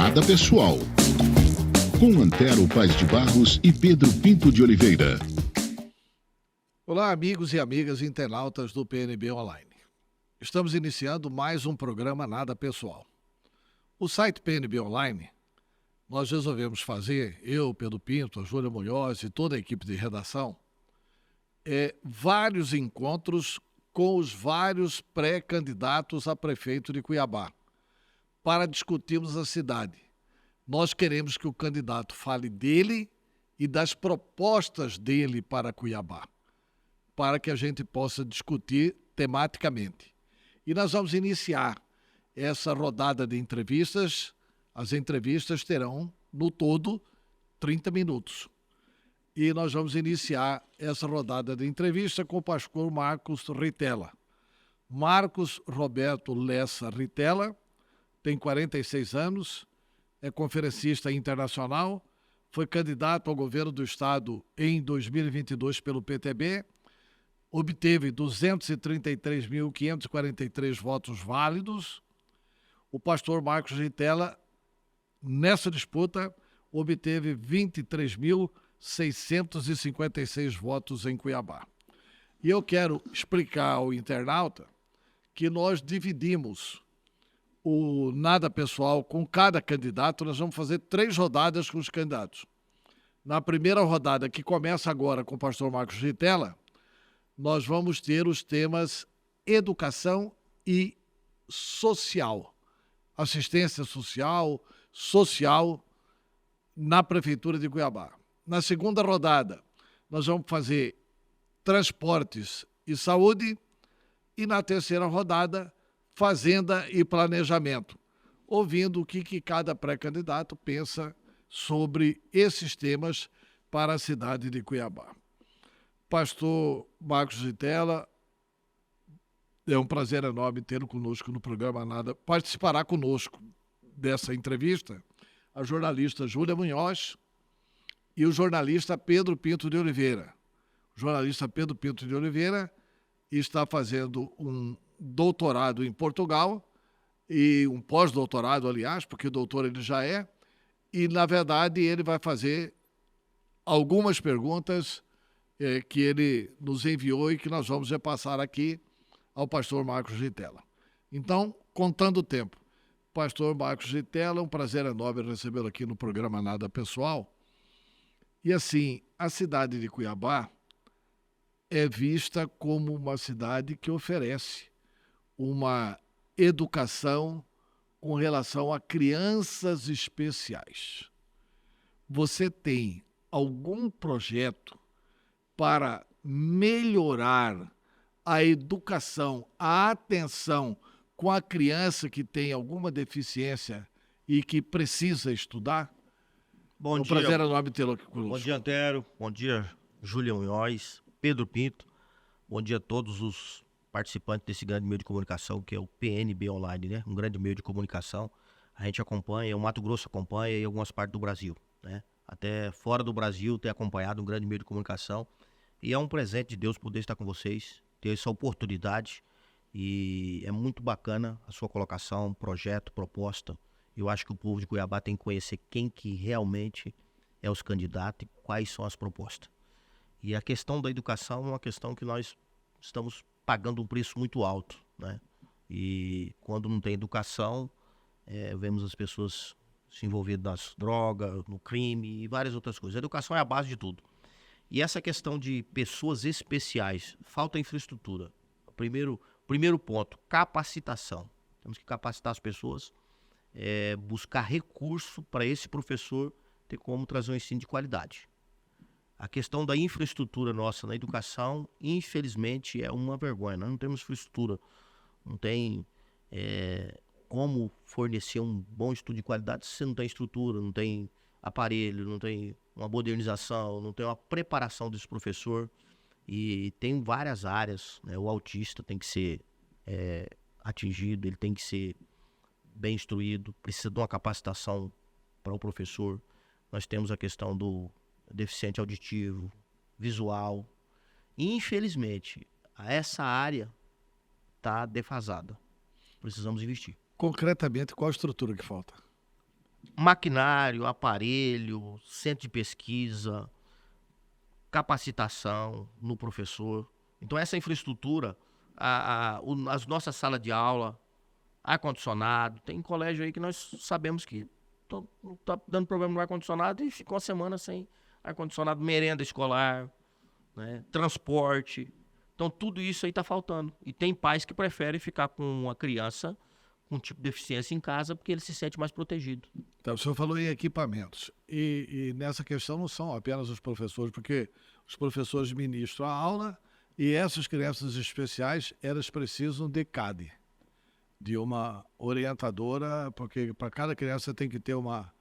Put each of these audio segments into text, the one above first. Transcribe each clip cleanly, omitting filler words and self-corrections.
Nada Pessoal, com Antero Paes de Barros e Pedro Pinto de Oliveira. Olá, amigos e amigas internautas do PNB Online. Estamos iniciando mais um programa Nada Pessoal. O site PNB Online, nós resolvemos fazer, eu, Pedro Pinto, a Júlia Munhoz e toda a equipe de redação, vários encontros com os vários pré-candidatos a prefeito de Cuiabá, para discutirmos a cidade. Nós queremos que o candidato fale dele e das propostas dele para Cuiabá, para que a gente possa discutir tematicamente. E nós vamos iniciar essa rodada de entrevistas. As entrevistas terão, no todo, 30 minutos. E nós vamos iniciar essa rodada de entrevista com o pastor Marcos Ritella. Marcos Roberto Lessa Ritella tem 46 anos, é conferencista internacional, foi candidato ao governo do estado em 2022 pelo PTB, obteve 233.543 votos válidos. O pastor Marcos Ritella, nessa disputa, obteve 23.656 votos em Cuiabá. E eu quero explicar ao internauta que nós dividimos o Nada Pessoal com cada candidato. Nós vamos fazer 3 rodadas com os candidatos. Na primeira rodada, que começa agora com o pastor Marcos Ritella, nós vamos ter os temas educação e social, assistência social, na Prefeitura de Cuiabá. Na segunda rodada, nós vamos fazer transportes e saúde. E na terceira rodada, fazenda e planejamento, ouvindo o que cada pré-candidato pensa sobre esses temas para a cidade de Cuiabá. Pastor Marcos Ritella, é um prazer enorme tê-lo conosco no programa Nada. Participará conosco dessa entrevista a jornalista Júlia Munhoz e o jornalista Pedro Pinto de Oliveira. O jornalista Pedro Pinto de Oliveira está fazendo um doutorado em Portugal, e um pós-doutorado, aliás, porque doutor ele já é, e, na verdade, ele vai fazer algumas perguntas que ele nos enviou e que nós vamos repassar aqui ao pastor Marcos Ritella. Então, contando o tempo, pastor Marcos Ritella, um prazer enorme recebê-lo aqui no programa Nada Pessoal. E assim, a cidade de Cuiabá é vista como uma cidade que oferece uma educação com relação a crianças especiais. Você tem algum projeto para melhorar a educação, a atenção com a criança que tem alguma deficiência e que precisa estudar? Bom dia. Prazer enorme tê-lo aqui conosco. Bom dia, Antero. Bom dia, Júlia Munhoz, Pedro Pinto. Bom dia a todos os participantes desse grande meio de comunicação que é o PNB Online, né? Um grande meio de comunicação. A gente acompanha, o Mato Grosso acompanha e algumas partes do Brasil, né? Até fora do Brasil tem acompanhado um grande meio de comunicação. E é um presente de Deus poder estar com vocês, ter essa oportunidade. E é muito bacana a sua colocação, projeto, proposta. Eu acho que o povo de Cuiabá tem que conhecer quem que realmente é os candidatos e quais são as propostas. E a questão da educação é uma questão que nós estamos pagando um preço muito alto, né? E quando não tem educação, vemos as pessoas se envolvendo nas drogas, no crime e várias outras coisas. A educação é a base de tudo. E essa questão de pessoas especiais, falta infraestrutura. Primeiro ponto, capacitação. Temos que capacitar as pessoas, buscar recurso para esse professor ter como trazer um ensino de qualidade. A questão da infraestrutura nossa na educação, infelizmente, é uma vergonha. Nós não temos infraestrutura, não tem como fornecer um bom estudo de qualidade se você não tem estrutura, não tem aparelho, não tem uma modernização, não tem uma preparação desse professor. E tem várias áreas, né? O autista tem que ser atingido, ele tem que ser bem instruído, precisa de uma capacitação para o professor. Nós temos a questão do deficiente auditivo, visual. E, infelizmente, essa área está defasada. Precisamos investir. Concretamente, qual a estrutura que falta? maquinário, aparelho, centro de pesquisa, capacitação no professor. Então, essa infraestrutura, as nossas salas de aula, ar-condicionado, tem colégio aí que nós sabemos que tá dando problema no ar-condicionado e ficou uma semana sem ar-condicionado, merenda escolar, né, transporte. Então, tudo isso aí está faltando. E tem pais que preferem ficar com uma criança com um tipo de deficiência em casa porque ele se sente mais protegido. Então, o senhor falou em equipamentos. E nessa questão não são apenas os professores, porque os professores ministram a aula e essas crianças especiais, elas precisam de CAD, de uma orientadora, porque para cada criança tem que ter uma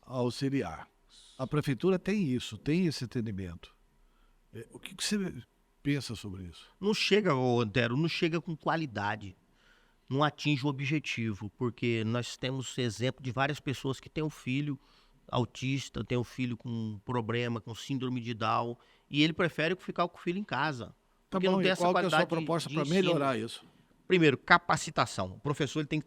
auxiliar. A prefeitura tem isso, tem esse atendimento. O que você pensa sobre isso? Não chega, Antero, não chega com qualidade. Não atinge o objetivo, porque nós temos exemplo de várias pessoas que têm um filho autista, tem um filho com problema, com síndrome de Down, e ele prefere ficar com o filho em casa. Tá Porque bom, não tem e essa qual que é a qualidade sua proposta de para ensino. melhorar isso? Primeiro, capacitação. O professor ele tem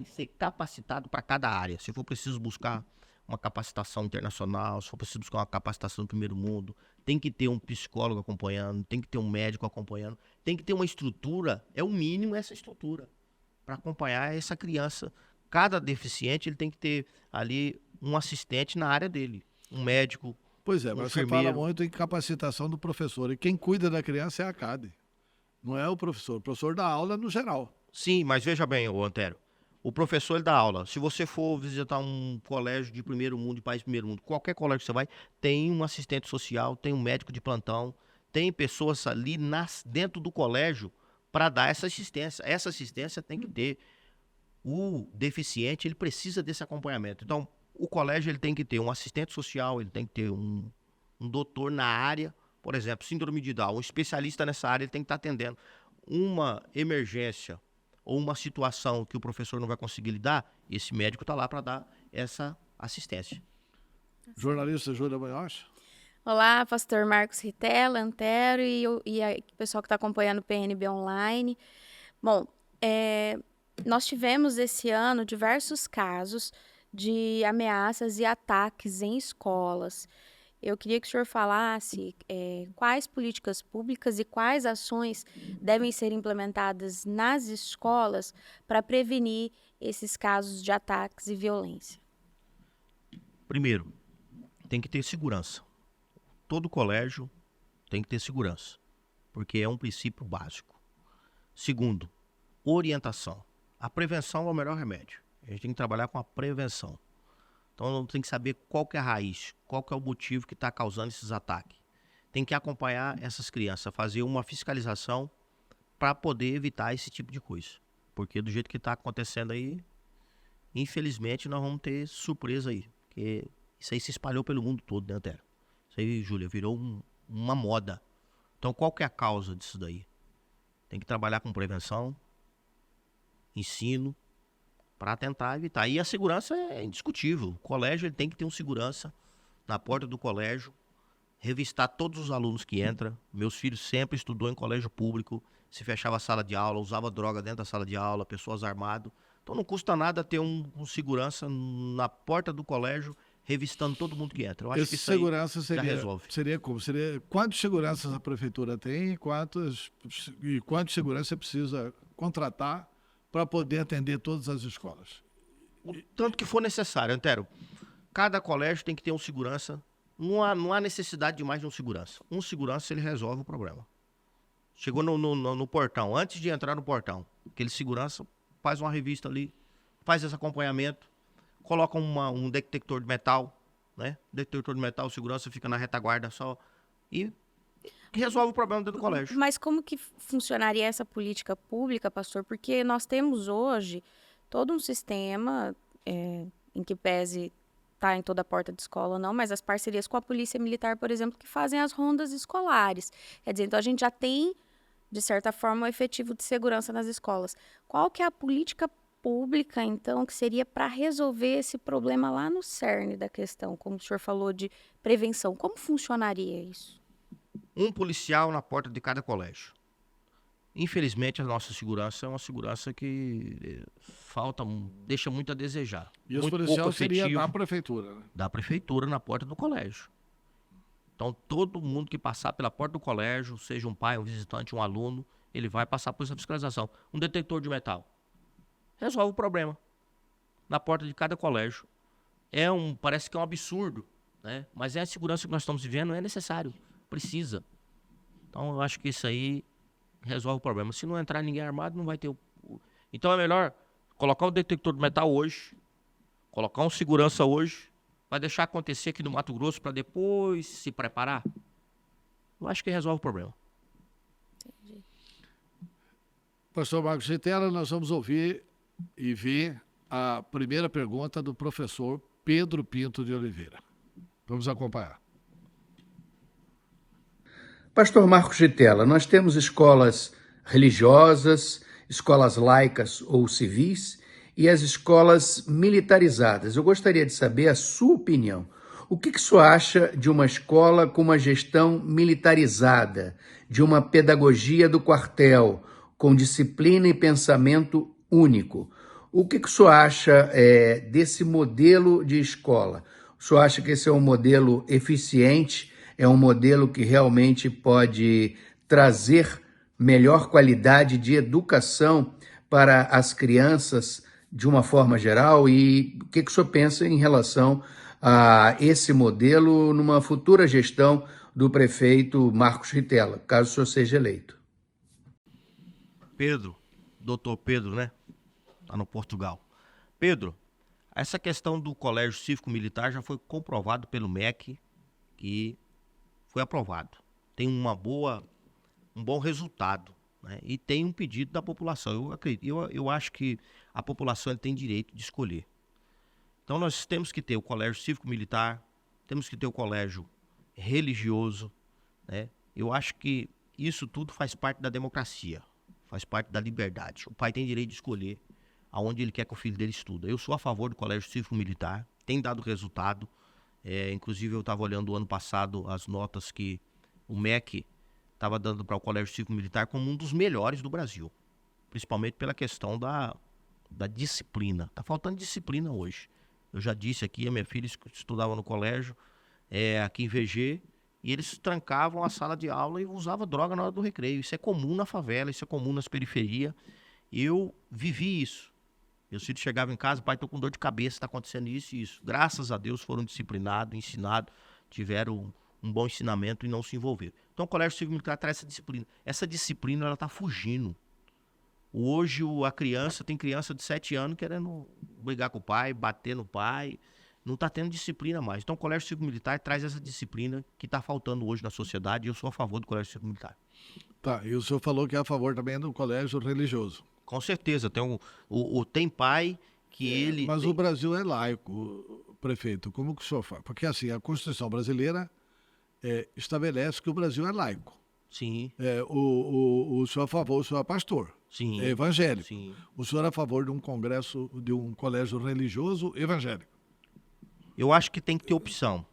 que ser capacitado para cada área. Se for preciso buscar uma capacitação internacional, se for preciso buscar uma capacitação do primeiro mundo, tem que ter um psicólogo acompanhando, tem que ter um médico acompanhando, tem que ter uma estrutura, é o mínimo essa estrutura, para acompanhar essa criança. Cada deficiente ele tem que ter ali um assistente na área dele, um médico, Pois é, um mas você enfermeiro. fala muito em capacitação do professor. E quem cuida da criança é a CAD. Não é o professor dá aula no geral. Sim, mas veja bem, ô Antero, o professor ele dá aula. Se você for visitar um colégio de primeiro mundo, de país de primeiro mundo, qualquer colégio que você vai, tem um assistente social, tem um médico de plantão, tem pessoas ali dentro do colégio para dar essa assistência. Essa assistência tem que ter. O deficiente, ele precisa desse acompanhamento. Então, o colégio ele tem que ter um assistente social, ele tem que ter um doutor na área, por exemplo, síndrome de Down, um especialista nessa área, ele tem que estar atendendo uma emergência ou uma situação que o professor não vai conseguir lidar, esse médico está lá para dar essa assistência. Jornalista Júlia Munhoz. Olá, pastor Marcos Ritella, Antero e o pessoal que está acompanhando o PNB Online. Bom, nós tivemos esse ano diversos casos de ameaças e ataques em escolas. Eu queria que o senhor falasse quais políticas públicas e quais ações devem ser implementadas nas escolas para prevenir esses casos de ataques e violência. Primeiro, tem que ter segurança. Todo colégio tem que ter segurança, porque é um princípio básico. Segundo, orientação. A prevenção é o melhor remédio. A gente tem que trabalhar com a prevenção. Então, tem que saber qual que é a raiz, qual que é o motivo que está causando esses ataques. Tem que acompanhar essas crianças, fazer uma fiscalização para poder evitar esse tipo de coisa. Porque do jeito que está acontecendo aí, infelizmente, nós vamos ter surpresa aí. Porque isso aí se espalhou pelo mundo todo, né, Antero? Isso aí, Júlia, virou uma moda. Então, qual que é a causa disso daí? Tem que trabalhar com prevenção, ensino, para tentar evitar. E a segurança é indiscutível. O colégio ele tem que ter um segurança na porta do colégio, revistar todos os alunos que entram. Meus filhos sempre estudou em colégio público, se fechava a sala de aula, usava droga dentro da sala de aula, pessoas armadas. Então não custa nada ter um segurança na porta do colégio, revistando todo mundo que entra. Eu acho que isso segurança aí já resolve. Seria como? Quantos seguranças a prefeitura tem e quantos segurança precisa contratar para poder atender todas as escolas? O tanto que for necessário, Antero. Cada colégio tem que ter um segurança. Não há necessidade de mais de um segurança. Um segurança, ele resolve o problema. Chegou no portão, antes de entrar no portão, aquele segurança faz uma revista ali, faz esse acompanhamento, coloca um detector de metal, né? Detector de metal, o segurança fica na retaguarda só e resolve o problema dentro do colégio. Mas como que funcionaria essa política pública, pastor? Porque nós temos hoje todo um sistema em que pese estar em toda a porta de escola ou não, mas as parcerias com a Polícia Militar, por exemplo, que fazem as rondas escolares. Quer dizer, então a gente já tem, de certa forma, um efetivo de segurança nas escolas. Qual que é a política pública, então, que seria para resolver esse problema lá no cerne da questão, como o senhor falou de prevenção? Como funcionaria isso? Um policial na porta de cada colégio. Infelizmente, a nossa segurança é uma segurança que deixa muito a desejar. E os Muito pouco policiais seria efetivo da prefeitura, né? da prefeitura na porta do colégio. Então, todo mundo que passar pela porta do colégio, seja um pai, um visitante, um aluno, ele vai passar por essa fiscalização. Um detector de metal resolve o problema na porta de cada colégio. Parece que é um absurdo, né? Mas é a segurança que nós estamos vivendo, é necessário, precisa. Então, eu acho que isso aí resolve o problema. Se não entrar ninguém armado, não vai ter Então, é melhor colocar um detector de metal hoje, colocar um segurança hoje, vai deixar acontecer aqui no Mato Grosso para depois se preparar? Eu acho que resolve o problema. Entendi. Pastor Marcos Ritella, nós vamos ouvir e ver a primeira pergunta do professor Pedro Pinto de Oliveira. Vamos acompanhar. Pastor Marcos Ritella, nós temos escolas religiosas, escolas laicas ou civis e as escolas militarizadas. Eu gostaria de saber a sua opinião. O que o senhor acha de uma escola com uma gestão militarizada, de uma pedagogia do quartel, com disciplina e pensamento único? O que o senhor acha desse modelo de escola? O senhor acha que esse é um modelo eficiente? É um modelo que realmente pode trazer melhor qualidade de educação para as crianças de uma forma geral? E o que o senhor pensa em relação a esse modelo numa futura gestão do prefeito Marcos Ritella, caso o senhor seja eleito? Pedro, doutor Pedro, né? Lá no Portugal. Pedro, essa questão do Colégio Cívico Militar já foi comprovado pelo MEC e foi aprovado. Tem um bom resultado, né? E tem um pedido da população. Eu acho que a população tem direito de escolher. Então nós temos que ter o Colégio Cívico Militar, temos que ter o colégio religioso, né? Eu acho que isso tudo faz parte da democracia, faz parte da liberdade. O pai tem direito de escolher aonde ele quer que o filho dele estuda. Eu sou a favor do Colégio Cívico Militar, tem dado resultado. Inclusive eu estava olhando o ano passado as notas que o MEC estava dando para o Colégio Cívico Militar como um dos melhores do Brasil, principalmente pela questão da disciplina. Está faltando disciplina hoje. Eu já disse aqui, a minha filha estudava no colégio, aqui em VG, e eles trancavam a sala de aula e usavam droga na hora do recreio. Isso é comum na favela, isso é comum nas periferias. Eu vivi isso. Meus filhos chegavam em casa, pai, estou com dor de cabeça, está acontecendo isso e isso. Graças a Deus foram disciplinados, ensinados, tiveram um bom ensinamento e não se envolveram. Então o Colégio Cívico Militar traz essa disciplina. Essa disciplina, ela está fugindo. Hoje tem criança de 7 anos querendo brigar com o pai, bater no pai. Não está tendo disciplina mais. Então o Colégio Cívico Militar traz essa disciplina que está faltando hoje na sociedade e eu sou a favor do Colégio Cívico Militar. Tá, e o senhor falou que é a favor também do colégio religioso. Com certeza, tem pai que ele... Mas o Brasil é laico, prefeito. Como que o senhor faz? Porque assim, a Constituição brasileira estabelece que o Brasil é laico. Sim. O senhor é a favor, o senhor é pastor. Sim. É evangélico. Sim. O senhor é a favor de um colégio religioso evangélico. Eu acho que tem que ter opção.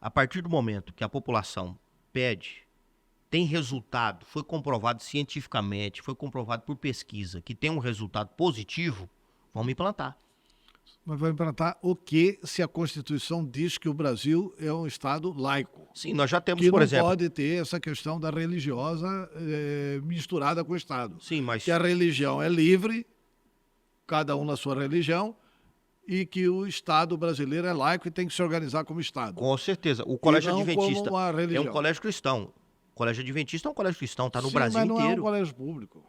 A partir do momento que a população pede, tem resultado, foi comprovado cientificamente, foi comprovado por pesquisa, que tem um resultado positivo, vamos implantar. Mas vai implantar o que se a Constituição diz que o Brasil é um Estado laico? Sim, nós já temos, que por não exemplo... pode ter essa questão da religiosa misturada com o Estado. Sim, mas... Que a religião é livre, cada um na sua religião, e que o Estado brasileiro é laico e tem que se organizar como Estado. Com certeza. O Colégio não Adventista como uma é religião. um colégio cristão. O Colégio Adventista é um colégio cristão, está no Brasil mas não inteiro. é um colégio público.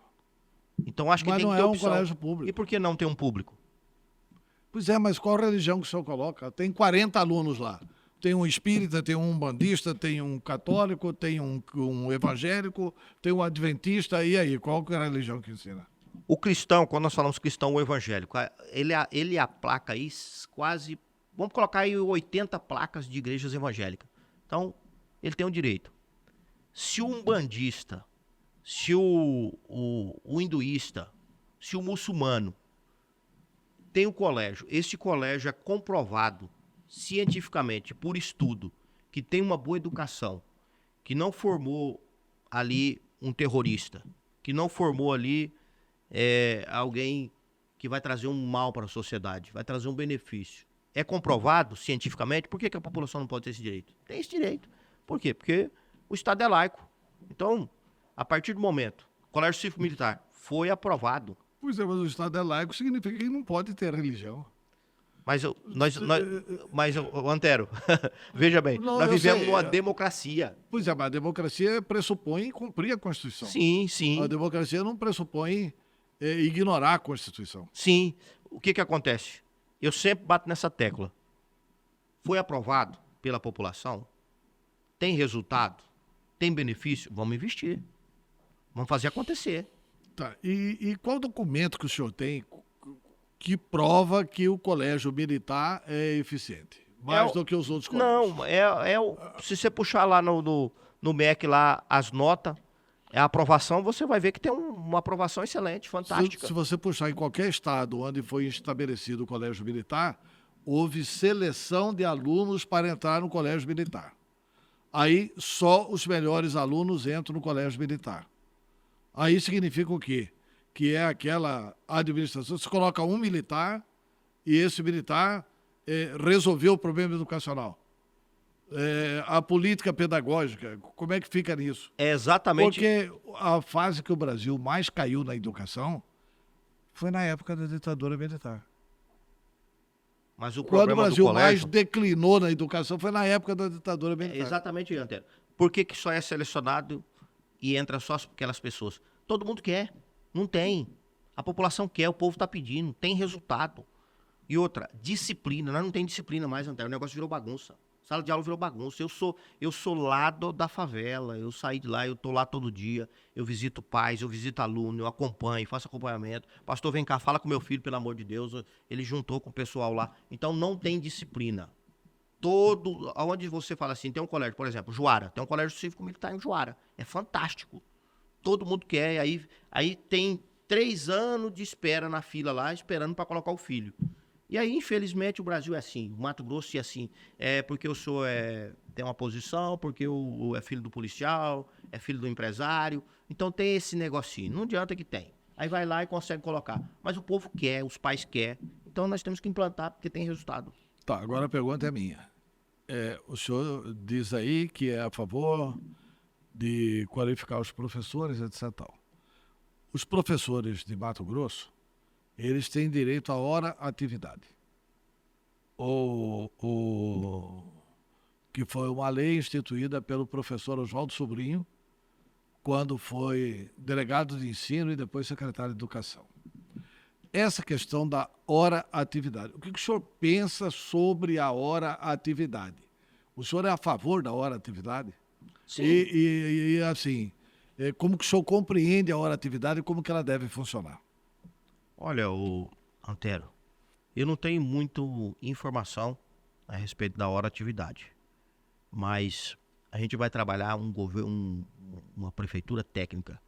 Então acho que Mas tem não que ter é um opção. colégio público. E por que não ter um público? Pois é, mas qual religião que o senhor coloca? Tem 40 alunos lá. Tem um espírita, tem um umbandista, tem um católico, tem um evangélico, tem um adventista. E aí, qual que é a religião que ensina? O cristão, quando nós falamos cristão ou evangélico, ele aplaca aí quase, vamos colocar aí 80 placas de igrejas evangélicas. Então, ele tem o direito. Se o umbandista, se o hinduísta, se o muçulmano tem um colégio, esse colégio é comprovado cientificamente, por estudo, que tem uma boa educação, que não formou ali um terrorista, que não formou ali alguém que vai trazer um mal para a sociedade, vai trazer um benefício. É comprovado cientificamente, por que a população não pode ter esse direito? Tem esse direito. Por quê? Porque o Estado é laico. Então, a partir do momento, o Colégio Cívico Militar foi aprovado. Pois é, mas o Estado é laico significa que não pode ter religião. Mas Antero, veja bem, Não, nós eu vivemos sei, numa democracia. Pois é, mas a democracia pressupõe cumprir a Constituição. Sim, sim, A democracia não pressupõe ignorar a Constituição. sim. O que acontece? Eu sempre bato nessa tecla. Foi aprovado pela população? Tem resultado? Tem benefício? Vamos investir. Vamos fazer acontecer. Tá. E qual documento que o senhor tem que prova que o colégio militar é eficiente? Mais do que os outros colégios? Não, se você puxar lá no MEC lá as notas, a aprovação, você vai ver que tem uma aprovação excelente, fantástica. Se você puxar em qualquer estado onde foi estabelecido o colégio militar, houve seleção de alunos para entrar no colégio militar. Aí só os melhores alunos entram no colégio militar. Aí significa o quê? Que é aquela administração, você coloca um militar e esse militar resolveu o problema educacional. A política pedagógica, como é que fica nisso? É exatamente. Porque a fase que o Brasil mais caiu na educação foi na época da ditadura militar. Mas o Quando o problema Brasil do colégio... mais declinou na educação foi na época da ditadura militar. Exatamente, Antero. Por que só é selecionado e entra só aquelas pessoas? Todo mundo quer. Não tem. A população quer, o povo está pedindo. Tem resultado. E outra, disciplina. Nós não tem disciplina mais, Antero. O negócio virou bagunça. Sala de aula virou bagunça. Eu sou lá da favela. Eu saí de lá, eu tô lá todo dia. Eu visito pais, eu visito aluno, eu acompanho, faço acompanhamento. Pastor, vem cá, fala com meu filho, pelo amor de Deus. Ele juntou com o pessoal lá. Então não tem disciplina. Aonde você fala assim, tem um colégio, por exemplo, Juara. Tem um colégio cívico militar em Juara. É fantástico. Todo mundo quer. Aí tem 3 anos de espera na fila lá, esperando para colocar o filho. E aí, infelizmente, o Brasil é assim, o Mato Grosso é assim. É porque o senhor tem uma posição, porque é filho do policial, é filho do empresário. Então tem esse negocinho. Não adianta que tem. Aí vai lá e consegue colocar. Mas o povo quer, os pais querem. Então nós temos que implantar, porque tem resultado. Tá, agora a pergunta é minha. O senhor diz aí que é a favor de qualificar os professores, etc. Os professores de Mato Grosso, eles têm direito à hora atividade. Que foi uma lei instituída pelo professor Oswaldo Sobrinho, quando foi delegado de ensino e depois secretário de educação. Essa questão da hora atividade. O que o senhor pensa sobre a hora atividade? O senhor é a favor da hora atividade? Sim. E assim, como que o senhor compreende a hora atividade e como que ela deve funcionar? Olha, Antero, eu não tenho muita informação a respeito da hora atividade, mas a gente vai trabalhar uma prefeitura técnica,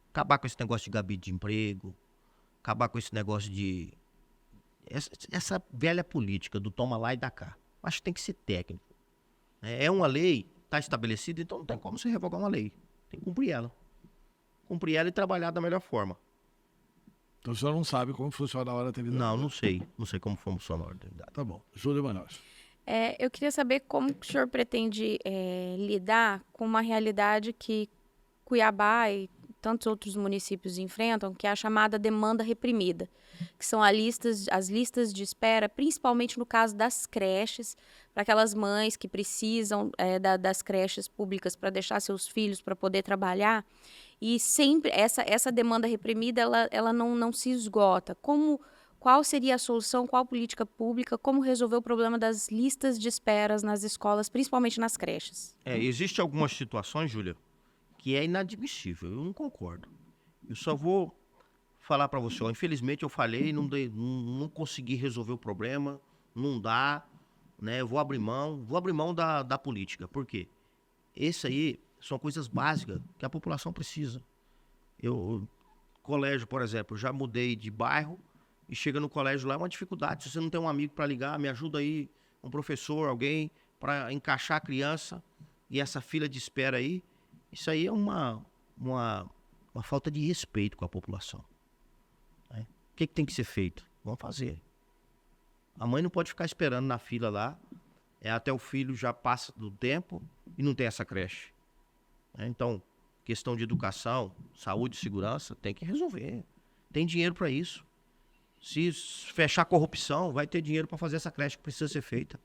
acabar com esse negócio de gabinete de emprego, acabar com esse negócio de... Essa velha política do toma lá e dá cá. Acho que tem que ser técnico. É uma lei, está estabelecida, então não tem como você revogar uma lei. Tem que cumprir ela. Cumprir ela e trabalhar da melhor forma. Então o senhor não sabe como funciona a hora atividade? Não, não sei. Não sei como funciona a hora atividade. Tá bom. Júlio Manaus. Eu queria saber como o senhor pretende lidar com uma realidade que Cuiabá e tantos outros municípios enfrentam, que é a chamada demanda reprimida, que são as listas de espera, principalmente no caso das creches, para aquelas mães que precisam das creches públicas para deixar seus filhos para poder trabalhar. E sempre essa demanda reprimida ela não se esgota. Qual seria a solução, qual política pública, como resolver o problema das listas de esperas nas escolas, principalmente nas creches? Existem algumas situações, Júlia, que é inadmissível, eu não concordo. Eu só vou falar para você, infelizmente eu falhei, não consegui resolver o problema, não dá, né? Eu vou abrir mão da política. Por quê? Esse aí são coisas básicas que a população precisa. Colégio, por exemplo, eu já mudei de bairro e chega no colégio lá é uma dificuldade. Se você não tem um amigo para ligar, me ajuda aí, um professor, alguém, para encaixar a criança e essa fila de espera aí, isso aí é uma uma falta de respeito com a população. Né? O que tem que ser feito? Vamos fazer. A mãe não pode ficar esperando na fila lá, até o filho já passa do tempo e não tem essa creche. Né? Então, questão de educação, saúde e segurança, tem que resolver. Tem dinheiro para isso. Se fechar a corrupção, vai ter dinheiro para fazer essa creche que precisa ser feita.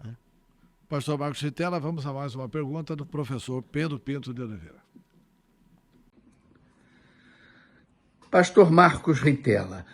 Né? Pastor Marcos Ritella, vamos a mais uma pergunta do professor Pedro Pinto de Oliveira. Pastor Marcos Ritella,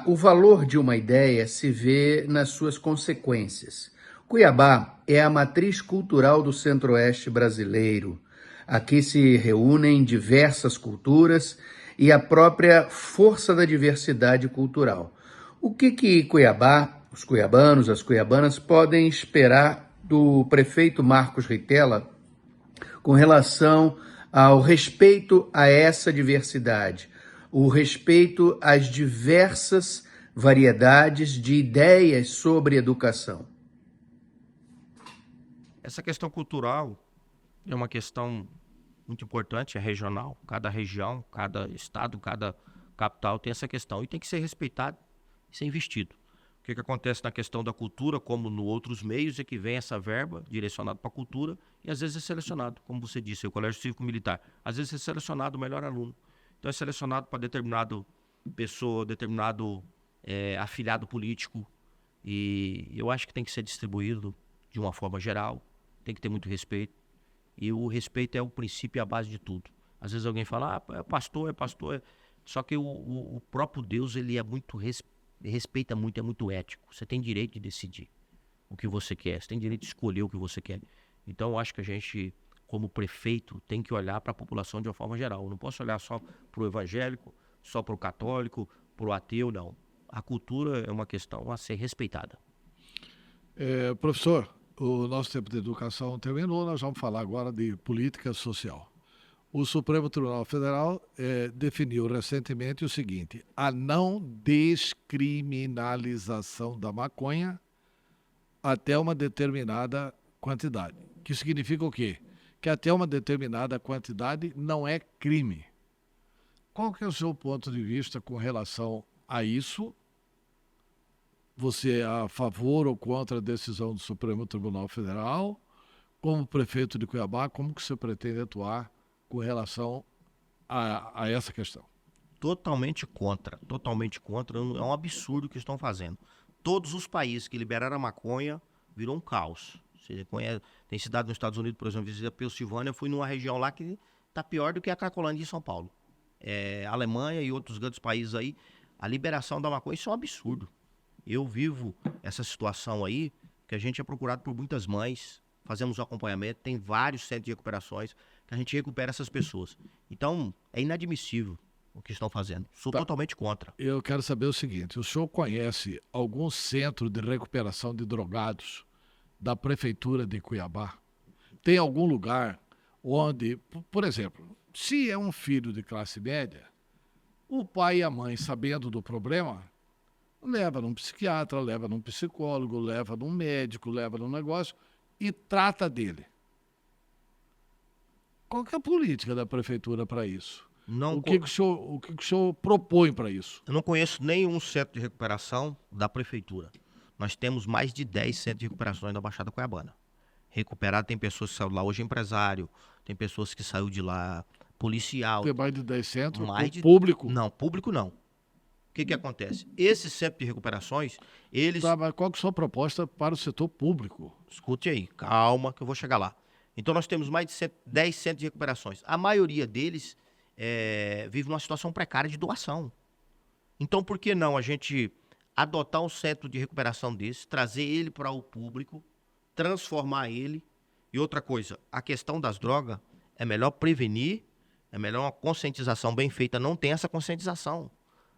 o valor de uma ideia se vê nas suas consequências. Cuiabá é a matriz cultural do Centro-Oeste brasileiro. Aqui se reúnem diversas culturas e a própria força da diversidade cultural. O que Cuiabá, os cuiabanos, as cuiabanas podem esperar do prefeito Marcos Ritella com relação ao respeito a essa diversidade, o respeito às diversas variedades de ideias sobre educação? Essa questão cultural é uma questão muito importante, é regional. Cada região, cada estado, cada capital tem essa questão e tem que ser respeitado e ser investido. O que acontece na questão da cultura, como nos outros meios, é que vem essa verba direcionada para a cultura e às vezes é selecionado, como você disse, o Colégio Cívico Militar. Às vezes é selecionado o melhor aluno. Então é selecionado para determinado pessoa, determinado afiliado político. E eu acho que tem que ser distribuído de uma forma geral, tem que ter muito respeito. E o respeito é o princípio e a base de tudo. Às vezes alguém fala, é pastor. Só que o próprio Deus, ele é muito respeita muito, é muito ético. Você tem direito de decidir o que você quer, você tem direito de escolher o que você quer. Então eu acho que a gente, como prefeito, tem que olhar para a população de uma forma geral. Eu não posso olhar só para o evangélico, só para o católico, para o ateu, não. A cultura é uma questão a ser respeitada. Professor, o nosso tempo de educação terminou, nós vamos falar agora de política social. O Supremo Tribunal Federal definiu recentemente o seguinte: a não descriminalização da maconha até uma determinada quantidade. Que significa o quê? Que até uma determinada quantidade não é crime. Qual que é o seu ponto de vista com relação a isso? Você é a favor ou contra a decisão do Supremo Tribunal Federal? Como prefeito de Cuiabá, como que você pretende atuar com relação a essa questão? Totalmente contra. É um absurdo o que estão fazendo. Todos os países que liberaram a maconha virou um caos. Você conhece, tem cidade nos Estados Unidos, por exemplo, visita a Pensilvânia, fui numa região lá que está pior do que a Cracolândia de São Paulo. Alemanha e outros grandes países aí, a liberação da maconha, isso é um absurdo. Eu vivo essa situação aí, que a gente é procurado por muitas mães, fazemos um acompanhamento, tem vários centros de recuperações, que a gente recupera essas pessoas. Então, é inadmissível o que estão fazendo. Sou totalmente contra. Eu quero saber o seguinte: o senhor conhece algum centro de recuperação de drogados da Prefeitura de Cuiabá? Tem algum lugar onde, por exemplo, se é um filho de classe média, o pai e a mãe, sabendo do problema, leva num psiquiatra, leva num psicólogo, leva num médico, leva num negócio e trata dele. Qual que é a política da prefeitura para isso? O que o senhor propõe para isso? Eu não conheço nenhum centro de recuperação da prefeitura. Nós temos mais de 10 centros de recuperação na Baixada Cuiabana. Recuperado, tem pessoas que saíram de lá hoje empresário, tem pessoas que saíram de lá policial. Tem mais de 10 centros? Público? Não, público não. O que acontece? Esses centros de recuperações, eles... Tá, mas qual que é a sua proposta para o setor público? Escute aí, calma que eu vou chegar lá. Então nós temos mais de 10 centros de recuperações. A maioria deles vive numa situação precária de doação. Então por que não a gente adotar um centro de recuperação desse, trazer ele para o público, transformar ele? E outra coisa, a questão das drogas, é melhor prevenir, é melhor uma conscientização bem feita. Não tem essa conscientização.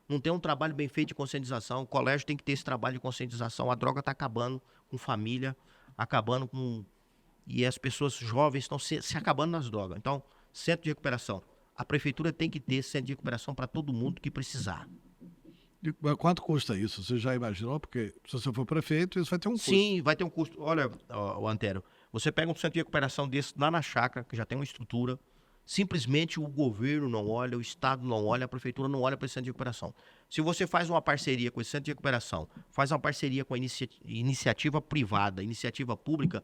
Não tem um trabalho bem feito de conscientização. O colégio tem que ter esse trabalho de conscientização. A droga está acabando com família, acabando com... E as pessoas jovens estão se acabando nas drogas. Então, centro de recuperação. A prefeitura tem que ter centro de recuperação para todo mundo que precisar. E quanto custa isso? Você já imaginou? Porque se você for prefeito, isso vai ter um custo. Sim, vai ter um custo. Olha, Antero, você pega um centro de recuperação desse lá na chácara, que já tem uma estrutura, Simplesmente o governo não olha, o Estado não olha, a Prefeitura não olha para esse centro de recuperação. Se você faz uma parceria com esse centro de recuperação, faz uma parceria com a iniciativa privada, iniciativa pública,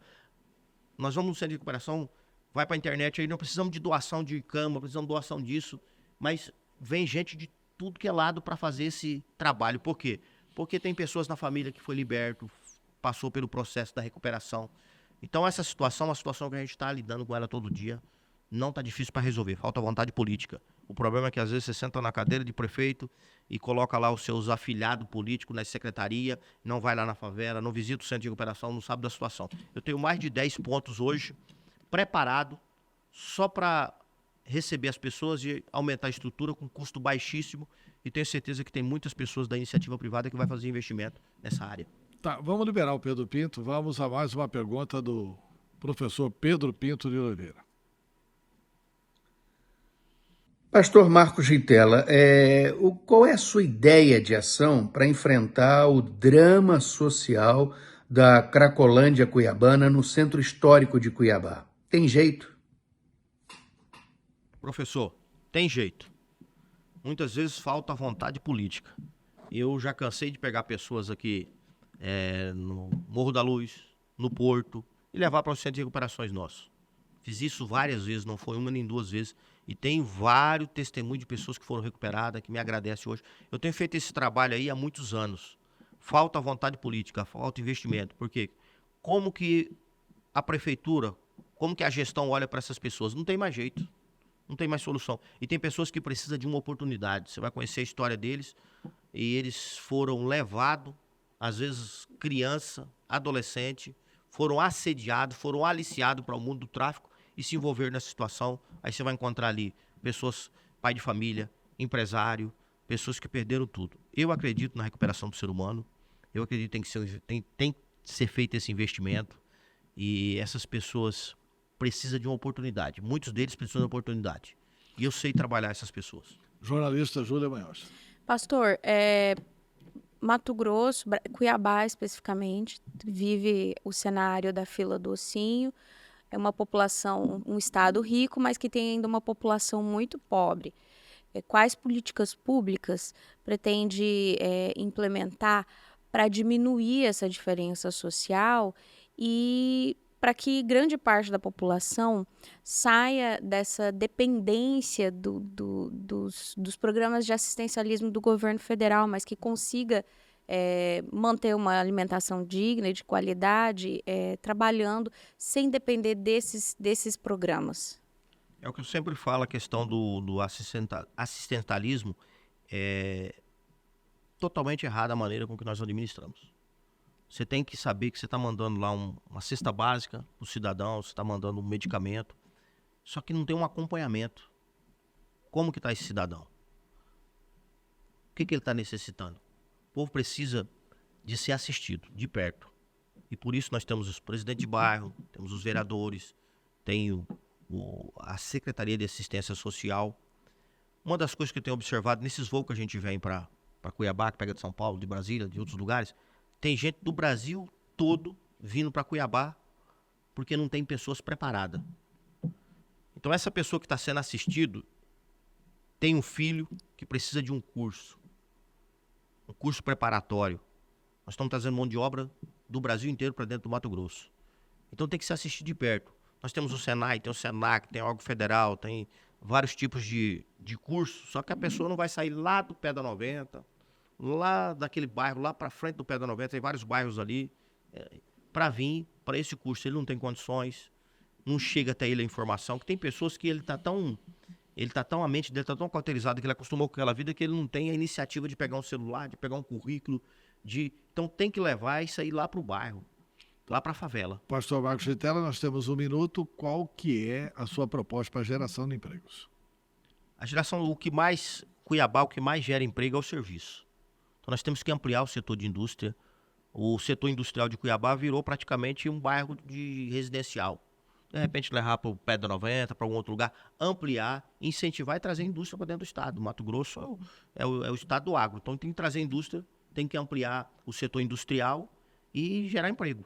nós vamos no centro de recuperação, vai para a internet aí, não precisamos de doação de cama, precisamos de doação disso, mas vem gente de tudo que é lado para fazer esse trabalho. Por quê? Porque tem pessoas na família que foi liberto, passou pelo processo da recuperação. Então essa situação é uma situação que a gente está lidando com ela todo dia. Não está difícil para resolver, falta vontade política. O problema é que às vezes você senta na cadeira de prefeito e coloca lá os seus afilhados políticos na secretaria, não vai lá na favela, não visita o centro de recuperação, não sabe da situação. Eu tenho mais de 10 pontos hoje preparado só para receber as pessoas e aumentar a estrutura com custo baixíssimo, e tenho certeza que tem muitas pessoas da iniciativa privada que vai fazer investimento nessa área. Tá, vamos liberar o Pedro Pinto. Vamos a mais uma pergunta do professor Pedro Pinto de Oliveira. Pastor Marcos Gitella, qual é a sua ideia de ação para enfrentar o drama social da Cracolândia cuiabana no centro histórico de Cuiabá? Tem jeito? Professor, tem jeito. Muitas vezes falta vontade política. Eu já cansei de pegar pessoas aqui no Morro da Luz, no Porto, e levar para o centro de recuperações nossos. Fiz isso várias vezes, não foi uma nem duas vezes, e tenho vários testemunhos de pessoas que foram recuperadas, que me agradecem hoje. Eu tenho feito esse trabalho aí há muitos anos. Falta vontade política, falta investimento, porque como que a prefeitura, como que a gestão olha para essas pessoas? Não tem mais jeito, não tem mais solução. E tem pessoas que precisam de uma oportunidade. Você vai conhecer a história deles, e eles foram levados, às vezes criança, adolescente, foram assediados, foram aliciados para o mundo do tráfico e se envolver nessa situação. Aí você vai encontrar ali pessoas, pai de família, empresário, pessoas que perderam tudo. Eu acredito na recuperação do ser humano, eu acredito que tem que ser feito esse investimento, e essas pessoas precisam de uma oportunidade. Muitos deles precisam de uma oportunidade. E eu sei trabalhar essas pessoas. Jornalista Júlia Manhosa. Pastor, Mato Grosso, Cuiabá especificamente, vive o cenário da fila do ossinho. É uma população, um estado rico, mas que tem ainda uma população muito pobre. Quais políticas públicas pretende implementar para diminuir essa diferença social e para que grande parte da população saia dessa dependência dos programas de assistencialismo do governo federal, mas que consiga manter uma alimentação digna e de qualidade, trabalhando sem depender desses programas? É o que eu sempre falo, a questão do assistencialismo é totalmente errada a maneira com que nós administramos. Você tem que saber que você está mandando lá uma cesta básica para o cidadão, você está mandando um medicamento, só que não tem um acompanhamento. Como que está esse cidadão? O que ele está necessitando? O povo precisa de ser assistido, de perto. E por isso nós temos os presidentes de bairro, temos os vereadores, tem a Secretaria de Assistência Social. Uma das coisas que eu tenho observado nesses voos que a gente vem para Cuiabá, que pega de São Paulo, de Brasília, de outros lugares, tem gente do Brasil todo vindo para Cuiabá porque não tem pessoas preparadas. Então essa pessoa que está sendo assistido tem um filho que precisa de um curso preparatório. Nós estamos trazendo mão de obra do Brasil inteiro para dentro do Mato Grosso. Então tem que se assistir de perto. Nós temos o Senai, tem o Senac, tem o órgão federal, tem vários tipos de curso, só que a pessoa não vai sair lá do pé da 90, lá daquele bairro, lá para frente do pé da 90, tem vários bairros ali, para vir para esse curso. Ele não tem condições, não chega até ele a informação, que tem pessoas que a mente dele está tão cauterizada, que ele acostumou com aquela vida, que ele não tem a iniciativa de pegar um celular, de pegar um currículo, então tem que levar isso aí lá para o bairro, lá para a favela. Pastor Marcos Gitella, nós temos 1 minuto. Qual que é a sua proposta para a geração de empregos? A geração, Cuiabá, o que mais gera emprego é o serviço. Então nós temos que ampliar o setor de indústria. O setor industrial de Cuiabá virou praticamente um bairro de residencial. De repente levar para o pé da 90, para algum outro lugar, ampliar, incentivar e trazer indústria para dentro do estado. O Mato Grosso é o estado do agro. Então tem que trazer indústria, tem que ampliar o setor industrial e gerar emprego.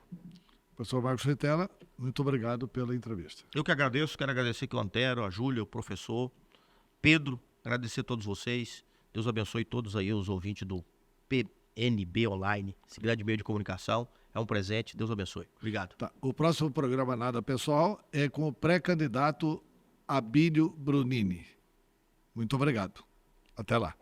Professor Marcos Gitella. Muito obrigado pela entrevista. Eu que agradeço, quero agradecer aqui o Antero, a Júlia, o professor, Pedro, agradecer a todos vocês. Deus abençoe todos aí os ouvintes do PNB Online, esse grande meio de comunicação. É um presente, Deus abençoe. Obrigado. Tá. O próximo programa Nada Pessoal é com o pré-candidato Abílio Brunini. Muito obrigado. Até lá.